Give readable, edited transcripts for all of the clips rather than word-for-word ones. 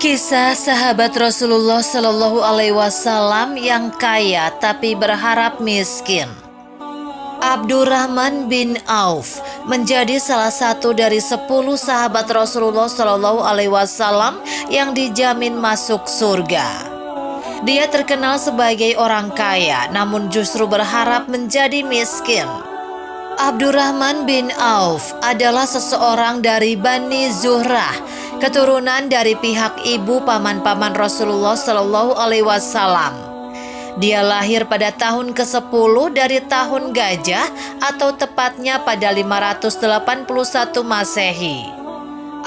Kisah sahabat Rasulullah Shallallahu Alaihi Wasallam yang kaya tapi berharap miskin. Abdurrahman bin Auf menjadi salah satu dari 10 sahabat Rasulullah Shallallahu Alaihi Wasallam yang dijamin masuk surga. Dia terkenal sebagai orang kaya, namun justru berharap menjadi miskin. Abdurrahman bin Auf adalah seseorang dari Bani Zuhrah, keturunan dari pihak ibu paman-paman Rasulullah Shallallahu Alaihi Wasallam. Dia lahir pada tahun ke-10 dari tahun gajah atau tepatnya pada 581 Masehi.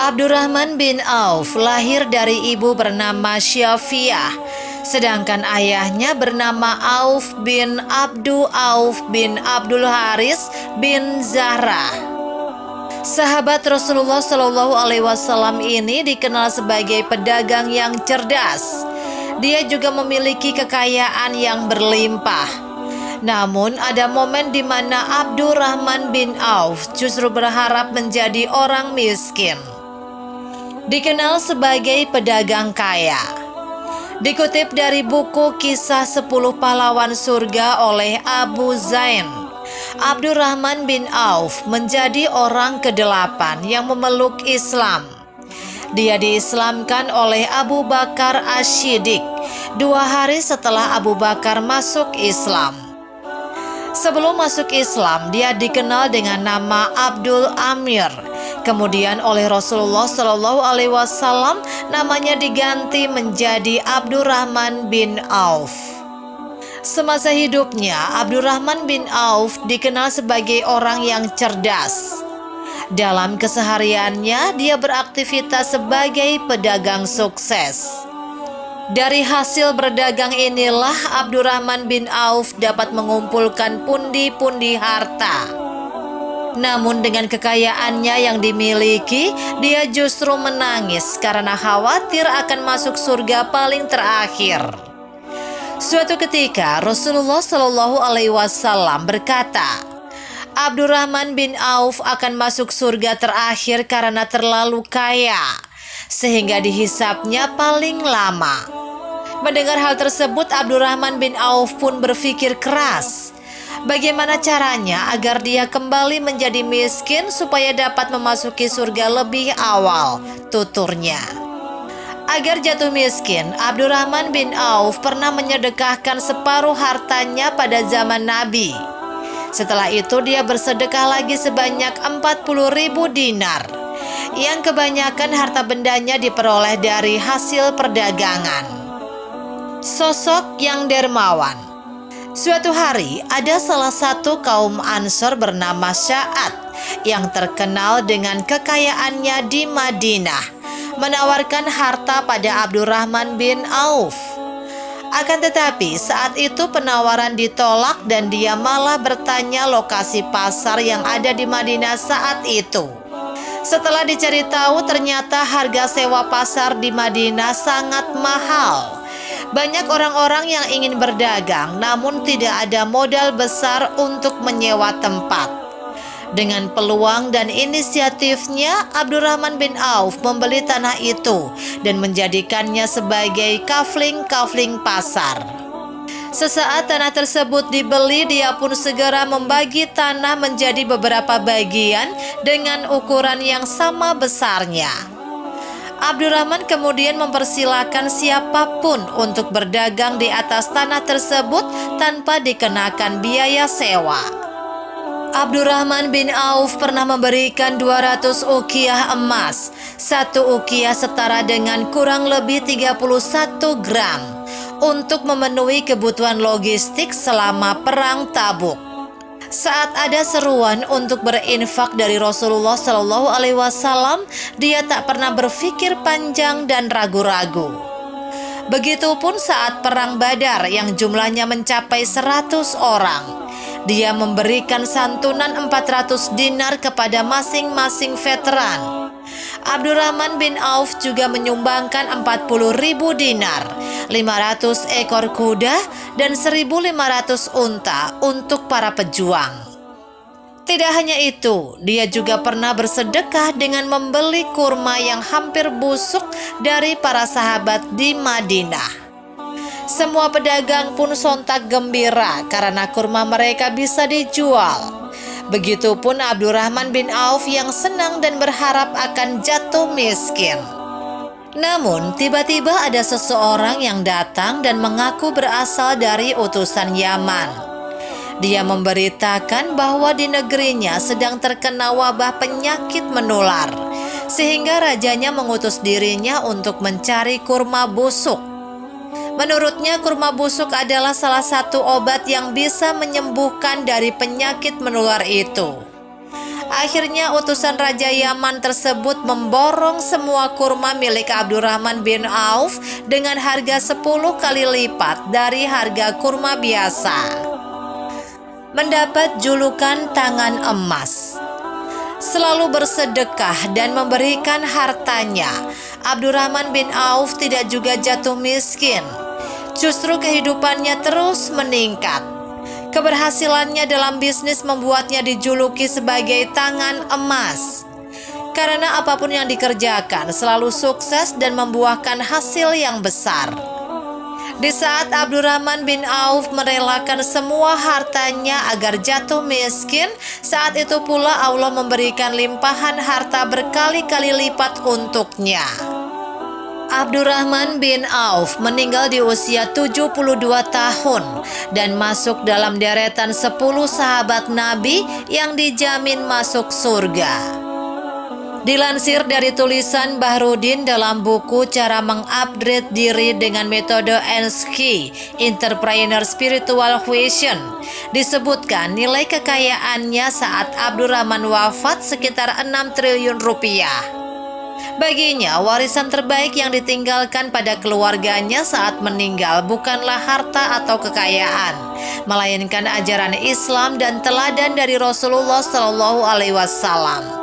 Abdurrahman bin Auf lahir dari ibu bernama Syafiah, sedangkan ayahnya bernama Auf bin Abdul Haris bin Zahra. Sahabat Rasulullah Shallallahu Alaihi Wasallam ini dikenal sebagai pedagang yang cerdas. Dia juga memiliki kekayaan yang berlimpah. Namun ada momen di mana Abdurrahman bin Auf justru berharap menjadi orang miskin. Dikenal sebagai pedagang kaya. Dikutip dari buku Kisah 10 Pahlawan Surga oleh Abu Zain, Abdurrahman bin Auf menjadi orang ke-8 yang memeluk Islam. Dia diislamkan oleh Abu Bakar Asy-Syiddiq 2 hari setelah Abu Bakar masuk Islam. Sebelum masuk Islam, dia dikenal dengan nama Abdul Amir. Kemudian oleh Rasulullah Shallallahu Alaihi Wasallam namanya diganti menjadi Abdurrahman bin Auf. Semasa hidupnya, Abdurrahman bin Auf dikenal sebagai orang yang cerdas. Dalam kesehariannya, dia beraktivitas sebagai pedagang sukses. Dari hasil berdagang inilah Abdurrahman bin Auf dapat mengumpulkan pundi-pundi harta. Namun dengan kekayaannya yang dimiliki, dia justru menangis karena khawatir akan masuk surga paling terakhir. Suatu ketika Rasulullah Shallallahu Alaihi Wasallam berkata, Abdurrahman bin Auf akan masuk surga terakhir karena terlalu kaya, sehingga dihisapnya paling lama. Mendengar hal tersebut, Abdurrahman bin Auf pun berpikir keras. Bagaimana caranya agar dia kembali menjadi miskin supaya dapat memasuki surga lebih awal, tuturnya. Agar jatuh miskin, Abdurrahman bin Auf pernah menyedekahkan separuh hartanya pada zaman Nabi. Setelah itu dia bersedekah lagi sebanyak 40.000 dinar, yang kebanyakan harta bendanya diperoleh dari hasil perdagangan. Sosok yang dermawan. Suatu hari ada salah satu kaum Ansor bernama Sa'ad yang terkenal dengan kekayaannya di Madinah, menawarkan harta pada Abdurrahman bin Auf. Akan tetapi saat itu penawaran ditolak dan dia malah bertanya lokasi pasar yang ada di Madinah saat itu. Setelah dicari tahu, ternyata harga sewa pasar di Madinah sangat mahal. Banyak orang-orang yang ingin berdagang namun tidak ada modal besar untuk menyewa tempat. Dengan peluang dan inisiatifnya, Abdurrahman bin Auf membeli tanah itu dan menjadikannya sebagai kafling pasar. Sesaat tanah tersebut dibeli, dia pun segera membagi tanah menjadi beberapa bagian dengan ukuran yang sama besarnya. Abdurrahman kemudian mempersilahkan siapapun untuk berdagang di atas tanah tersebut tanpa dikenakan biaya sewa. Abdurrahman bin Auf pernah memberikan 200 uqiyah emas. 1 uqiyah setara dengan kurang lebih 31 gram untuk memenuhi kebutuhan logistik selama perang Tabuk. Saat ada seruan untuk berinfak dari Rasulullah Shallallahu Alaihi Wasallam, dia tak pernah berpikir panjang dan ragu-ragu. Begitupun saat perang Badar yang jumlahnya mencapai 100 orang, dia memberikan santunan 400 dinar kepada masing-masing veteran. Abdurrahman bin Auf juga menyumbangkan 40.000 dinar, 500 ekor kuda, dan 1.500 unta untuk para pejuang. Tidak hanya itu, dia juga pernah bersedekah dengan membeli kurma yang hampir busuk dari para sahabat di Madinah. Semua pedagang pun sontak gembira karena kurma mereka bisa dijual. Begitupun Abdurrahman bin Auf yang senang dan berharap akan jatuh miskin. Namun, tiba-tiba ada seseorang yang datang dan mengaku berasal dari utusan Yaman. Dia memberitakan bahwa di negerinya sedang terkena wabah penyakit menular, sehingga rajanya mengutus dirinya untuk mencari kurma busuk. Menurutnya, kurma busuk adalah salah satu obat yang bisa menyembuhkan dari penyakit menular itu. Akhirnya utusan Raja Yaman tersebut memborong semua kurma milik Abdurrahman bin Auf dengan harga 10 kali lipat dari harga kurma biasa. Mendapat julukan tangan emas. Selalu bersedekah dan memberikan hartanya, Abdurrahman bin Auf tidak juga jatuh miskin. Justru kehidupannya terus meningkat. Keberhasilannya dalam bisnis membuatnya dijuluki sebagai tangan emas. Karena apapun yang dikerjakan selalu sukses dan membuahkan hasil yang besar. Di saat Abdurrahman bin Auf merelakan semua hartanya agar jatuh miskin, saat itu pula Allah memberikan limpahan harta berkali-kali lipat untuknya. Abdurrahman bin Auf meninggal di usia 72 tahun dan masuk dalam deretan 10 sahabat Nabi yang dijamin masuk surga. Dilansir dari tulisan Bahrudin dalam buku Cara Mengupgrade Diri dengan Metode Enski, Entrepreneur Spiritual Vision, disebutkan nilai kekayaannya saat Abdurrahman wafat sekitar 6 triliun rupiah. Baginya, warisan terbaik yang ditinggalkan pada keluarganya saat meninggal bukanlah harta atau kekayaan, melainkan ajaran Islam dan teladan dari Rasulullah SAW.